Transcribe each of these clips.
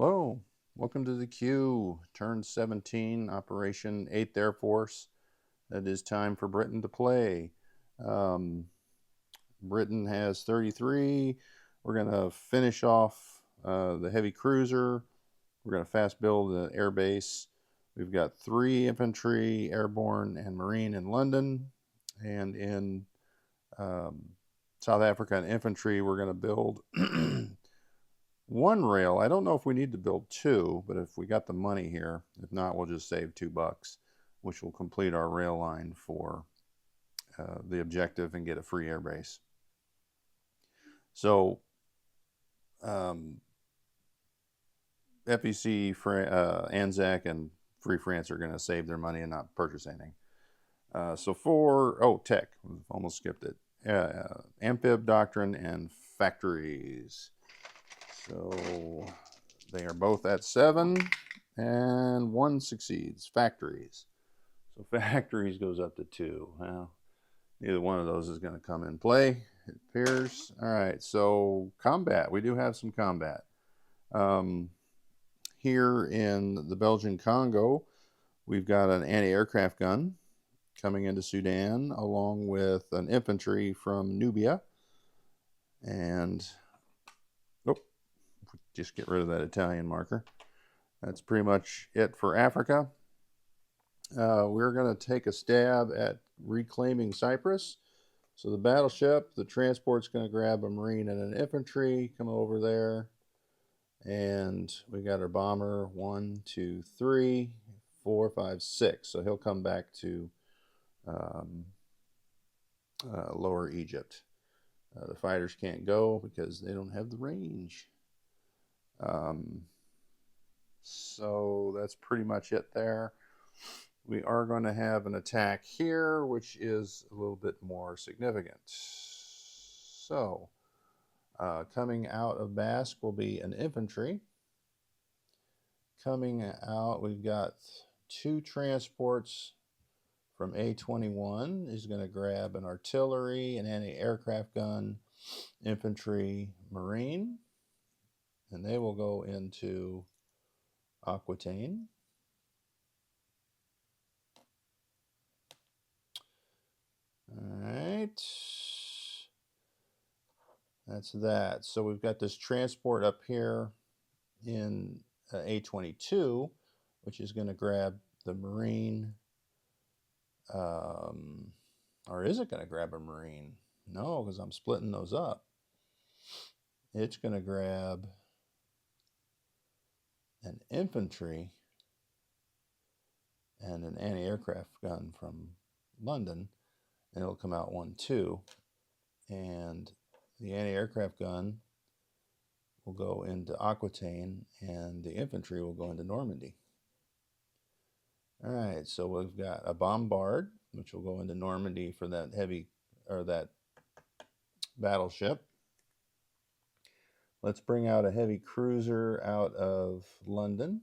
Hello, welcome to the Q, turn 17, Operation 8th Air Force. It is time for Britain to play. Um, Britain has 33. We're going to finish off the heavy cruiser. We're going to fast build the air base. We've got 3 infantry, airborne, and marine in London. And in um, South Africa and infantry, we're going to build one rail. I don't know if we need to build 2, but if we got the money here, if not, we'll just save $2, which will complete our rail line for the objective and get a free airbase. So um, FEC, ANZAC, and Free France are going to save their money and not purchase anything. Tech, almost skipped it. Amphib Doctrine and Factories. So they are both at 7, and 1 succeeds. Factories. So factories goes up to 2. Well, neither one of those is going to come in play, it appears. All right, so combat. We do have some combat. Here in the Belgian Congo, we've got an anti-aircraft gun coming into Sudan, along with an infantry from Nubia. And, just get rid of that Italian marker. That's pretty much it for Africa. We're going to take a stab at reclaiming Cyprus. So the battleship, the transport's going to grab a marine and an infantry, come over there. And we got our bomber, 1, 2, 3, 4, 5, 6. So he'll come back to Lower Egypt. The fighters can't go because they don't have the range. So that's pretty much it there. We are going to have an attack here, which is a little bit more significant. So, coming out of Basque will be an infantry. Coming out, we've got 2 transports from A21. He's going to grab an artillery, an anti-aircraft gun, infantry, marine, and they will go into Aquitaine. All right. That's that. So we've got this transport up here in A22, which is going to grab the marine. Or is it going to grab a marine? No, because I'm splitting those up. It's going to grab an infantry and an anti-aircraft gun from London, and it'll come out 1, 2. And the anti-aircraft gun will go into Aquitaine, and the infantry will go into Normandy. All right, so we've got a bombard, which will go into Normandy for that that battleship. Let's bring out a heavy cruiser out of London.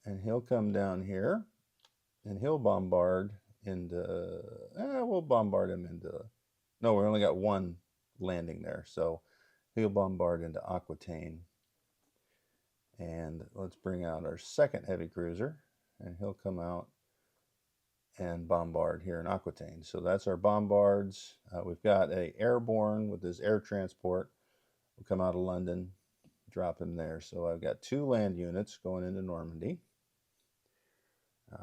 And he'll come down here, and he'll bombard into, we'll bombard him into, no, we only got 1 landing there, so he'll bombard into Aquitaine. And let's bring out our 2nd heavy cruiser, and he'll come out and bombard here in Aquitaine. So that's our bombards. We've got a airborne with this air transport. We'll come out of London, drop him there. So I've got 2 land units going into Normandy.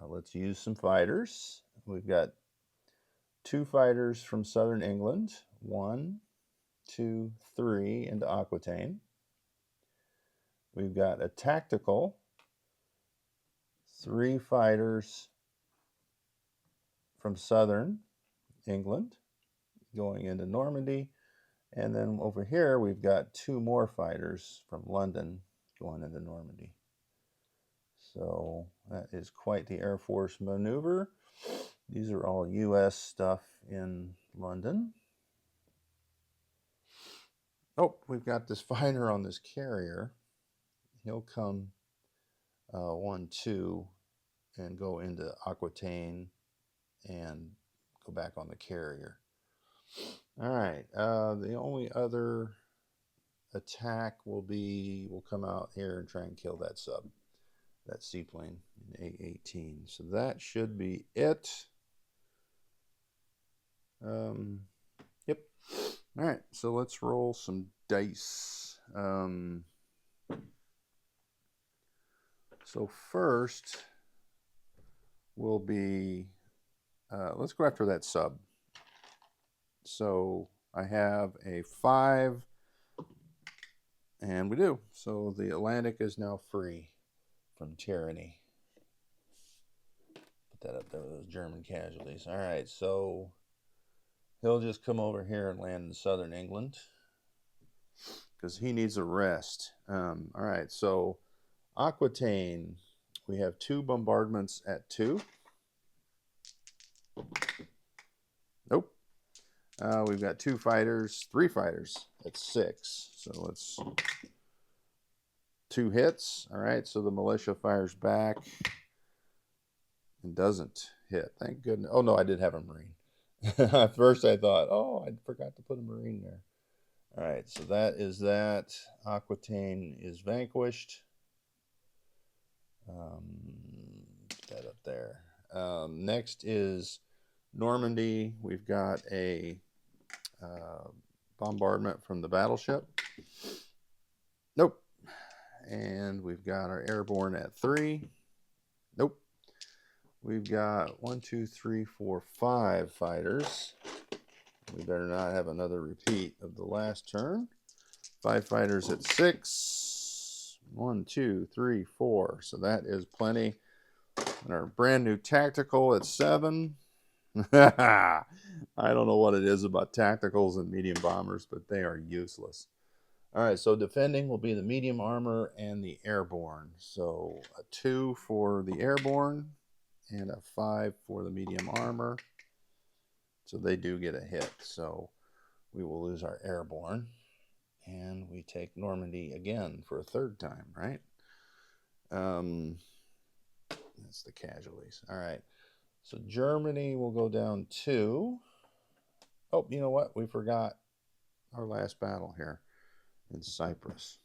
Let's use some fighters. We've got 2 fighters from southern England. 1, 2, 3 into Aquitaine. We've got a tactical, 3 fighters from southern England going into Normandy. And then over here, we've got 2 more fighters from London going into Normandy. So that is quite the Air Force maneuver. These are all U.S. stuff in London. Oh, we've got this fighter on this carrier. He'll come 1, 2 and go into Aquitaine and go back on the carrier. All right. The only other attack will come out here and try and kill that sub, that seaplane in A18. So that should be it. Yep. All right, so let's roll some dice. So first will be, let's go after that sub. So I have a 5, and we do. So the Atlantic is now free from tyranny. Put that up there with those German casualties. All right, so he'll just come over here and land in southern England because he needs a rest. All right, so Aquitaine, we have 2 bombardments at 2. Nope. We've got 2 fighters, 3 fighters at 6. So let's 2 hits. All right, so the militia fires back and doesn't hit. Thank goodness. Oh no, I did have a Marine. At first I thought, oh, I forgot to put a Marine there. All right, so that is that. Aquitaine is vanquished. Put that up there. Next is Normandy. We've got a bombardment from the battleship. Nope. And we've got our airborne at 3. Nope. We've got 1, 2, 3, 4, 5 fighters. We better not have another repeat of the last turn. 5 fighters at 6. 1, 2, 3, 4. So that is plenty. And our brand new tactical at 7. I don't know what it is about tacticals and medium bombers, but they are useless. All right, so defending will be the medium armor and the airborne. So a 2 for the airborne and a 5 for the medium armor. So they do get a hit. So we will lose our airborne. And we take Normandy again for a 3rd time, right? That's the casualties. All right. So Germany will go down 2. Oh, you know what? We forgot our last battle here in Cyprus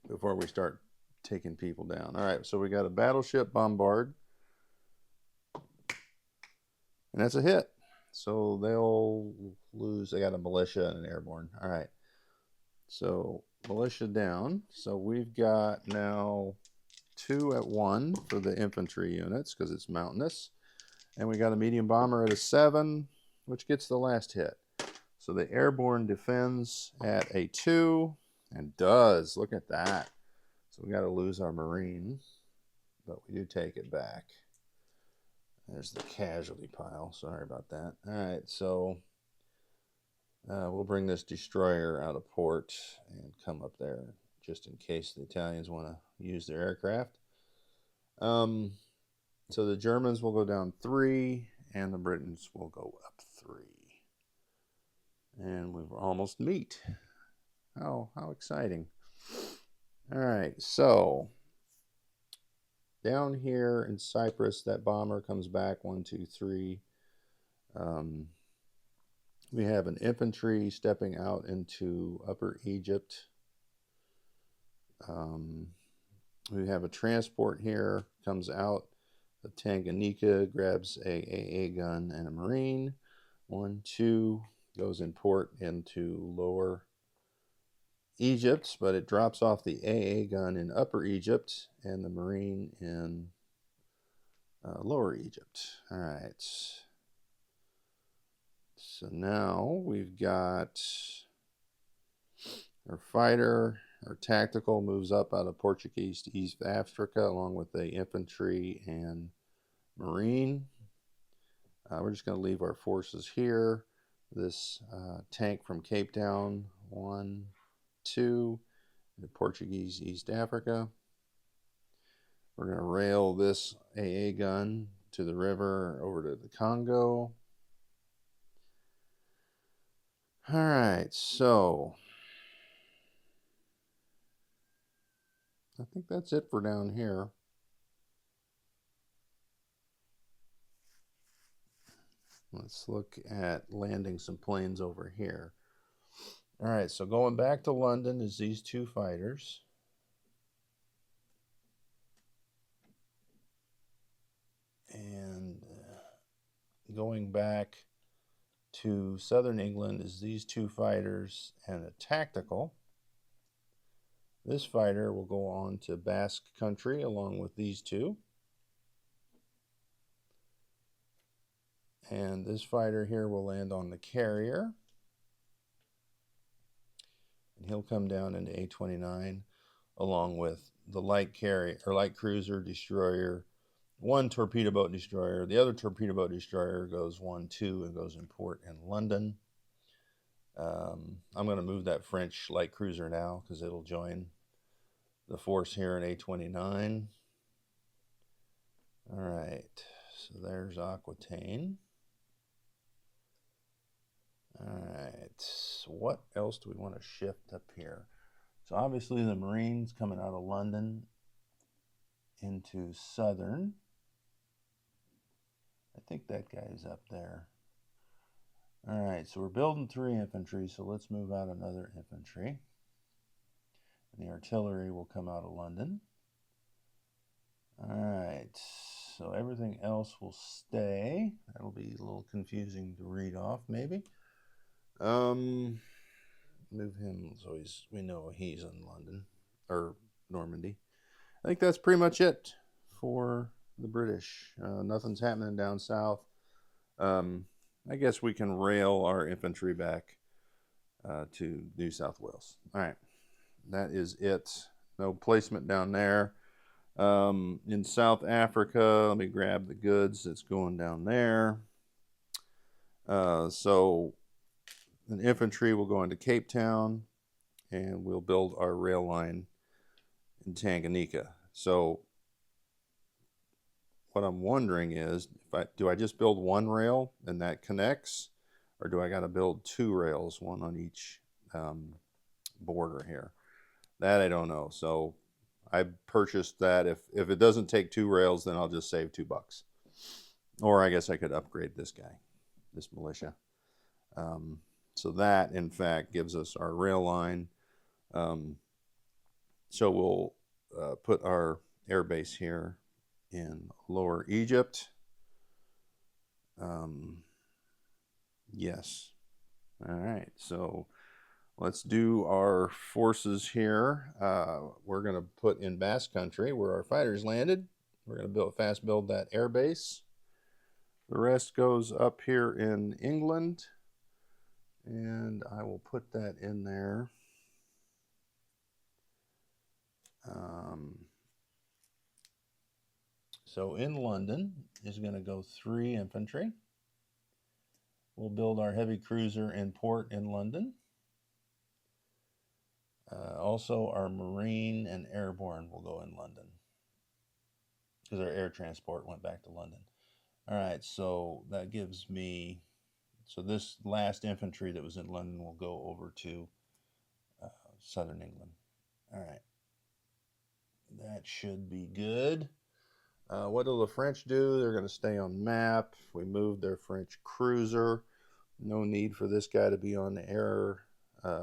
before we start taking people down. All right. So we got a battleship bombard. And that's a hit. So they'll lose. They got a militia and an airborne. All right. So militia down. So we've got now 2 at 1 for the infantry units because it's mountainous. And we got a medium bomber at a 7, which gets the last hit. So the airborne defends at a 2 and does. Look at that. So we got to lose our Marine, but we do take it back. There's the casualty pile. Sorry about that. All right, so we'll bring this destroyer out of port and come up there just in case the Italians want to use their aircraft. So the Germans will go down 3 and the Britons will go up 3. And we've almost meet. Oh, how exciting. All right, so down here in Cyprus, that bomber comes back 1, 2, 3. We have an infantry stepping out into Upper Egypt. We have a transport here, comes out of Tanganyika, grabs a AA gun and a Marine. 1, 2, goes in port into Lower Egypt, but it drops off the AA gun in Upper Egypt and the Marine in Lower Egypt. All right. So now we've got our fighter, our tactical moves up out of Portuguese to East Africa along with the infantry and Marine. We're just going to leave our forces here. This tank from Cape Town, 1, 2, the Portuguese East Africa. We're going to rail this AA gun to the river over to the Congo. All right, so I think that's it for down here. Let's look at landing some planes over here. All right, so going back to London is these two fighters. And going back to southern England is these two fighters and a tactical. This fighter will go on to Basque Country along with these two. And this fighter here will land on the carrier. And he'll come down into A29 along with the light carrier or light cruiser destroyer, one torpedo boat destroyer. The other torpedo boat destroyer goes 1-2 and goes in port in London. I'm going to move that French light cruiser now because it'll join the force here in A29. All right, so there's Aquitaine. All right, so what else do we want to shift up here? So obviously the Marines coming out of London into southern. I think that guy's up there. All right, so we're building 3 infantry, so let's move out another infantry. And the artillery will come out of London. All right, so everything else will stay. That'll be a little confusing to read off, maybe. Move him so we know he's in London or Normandy. I think that's pretty much it for the British. Nothing's happening down south. I guess we can rail our infantry back to New South Wales. All right, that is it. No placement down there. In South Africa, let me grab the goods that's going down there. So an infantry will go into Cape Town, and we'll build our rail line in Tanganyika. So what I'm wondering is, do I just build one rail and that connects, or do I got to build 2 rails, one on each border here? That I don't know. So I purchased that. If it doesn't take 2 rails, then I'll just save $2. Or I guess I could upgrade this guy, this militia. So that, in fact, gives us our rail line. So we'll put our air base here in Lower Egypt. Yes. All right. So let's do our forces here. We're going to put in Basque Country where our fighters landed. We're going to fast build that air base. The rest goes up here in England. And I will put that in there. So in London is going to go 3 infantry. We'll build our heavy cruiser in port in London. Also, our marine and airborne will go in London because our air transport went back to London. All right, so that gives me, so this last infantry that was in London will go over to southern England. All right, that should be good. What will the French do? They're going to stay on map. We moved their French cruiser. No need for this guy to be on the air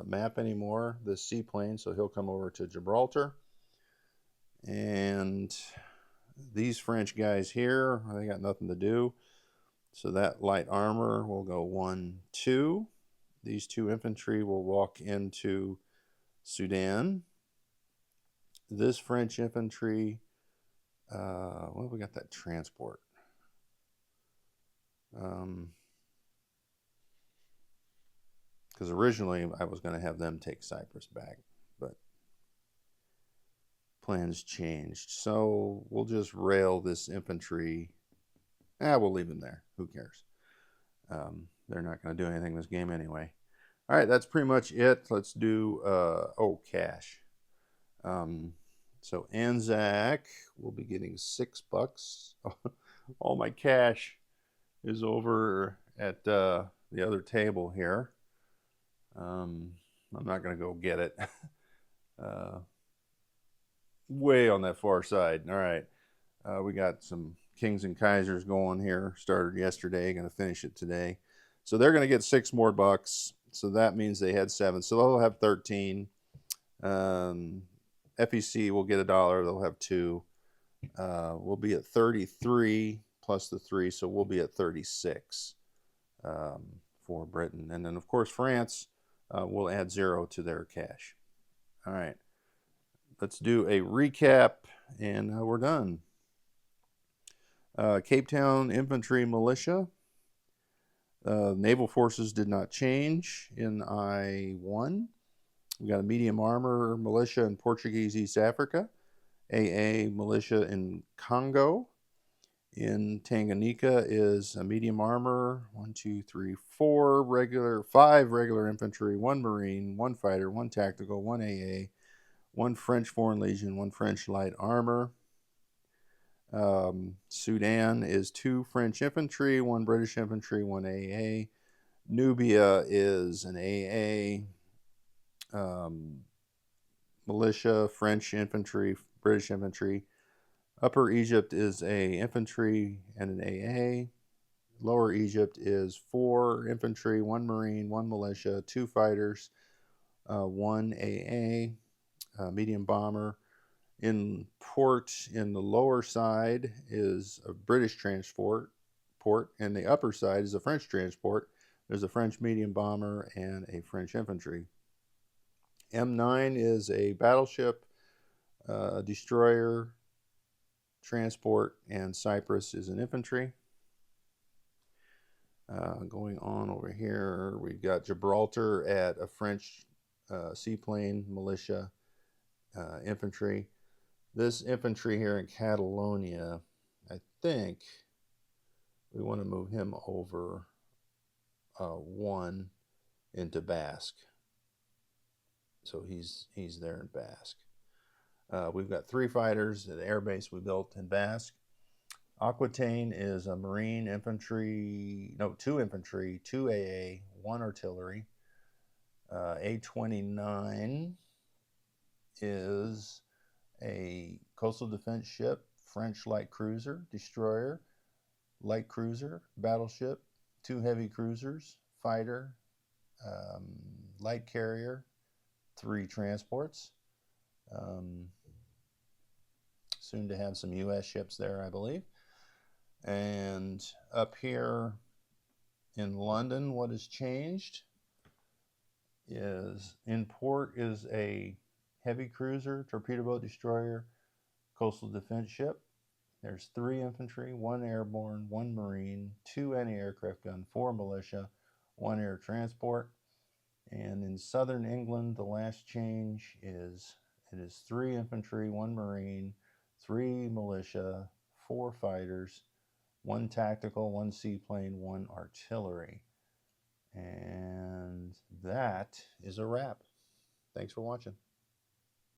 map anymore, this seaplane, so he'll come over to Gibraltar. And these French guys here, they got nothing to do. So that light armor will go 1-2. These 2 infantry will walk into Sudan. This French infantry, well, we got that transport. Because originally I was going to have them take Cyprus back, but plans changed. So we'll just rail this infantry. We'll leave them there. Who cares? They're not going to do anything this game anyway. All right, that's pretty much it. Let's do, cash. So Anzac will be getting $6. All my cash is over at the other table here. I'm not going to go get it. Way on that far side. All right. We got some Kings and Kaisers going here. Started yesterday. Going to finish it today. So they're going to get $6 more. So that means they had 7. So they'll have 13. FEC will get $1. They'll have 2. We'll be at 33 plus the 3, so we'll be at 36 for Britain. And then, of course, France will add 0 to their cash. All right. Let's do a recap, and we're done. Cape Town Infantry Militia. Naval forces did not change in I-1. We got a medium armor militia in Portuguese East Africa. AA militia in Congo. In Tanganyika is a medium armor, 5 regular infantry, 1 marine, 1 fighter, 1 tactical, 1 AA, 1 French Foreign Legion, 1 French light armor. Sudan is 2 French infantry, 1 British infantry, 1 AA. Nubia is an AA. Militia, French infantry, British infantry. Upper Egypt is a infantry and an AA. Lower Egypt is 4 infantry, 1 marine, 1 militia, 2 fighters, 1 AA, medium bomber. In port, in the lower side is a British transport port, and the upper side is a French transport. There's a French medium bomber and a French infantry. M9 is a battleship, destroyer, transport, and Cyprus is an infantry. Going on over here, we've got Gibraltar at a French seaplane, militia, infantry. This infantry here in Catalonia, I think we want to move him over 1 into Basque. So he's there in Basque. We've got 3 fighters at the air base we built in Basque. Aquitaine is a marine infantry, 2 infantry, 2 AA, 1 artillery. A29 is a coastal defense ship, French light cruiser, destroyer, light cruiser, battleship, 2 heavy cruisers, fighter, light carrier, 3 transports. Soon to have some U.S. ships there, I believe. And up here in London, what has changed is in port is a heavy cruiser, torpedo boat destroyer, coastal defense ship. There's 3 infantry, 1 airborne, 1 marine, 2 anti-aircraft gun, 4 militia, 1 air transport. And in southern England, the last change is it is 3 infantry, 1 marine, 3 militia, 4 fighters, 1 tactical, 1 seaplane, 1 artillery. And that is a wrap. Thanks for watching.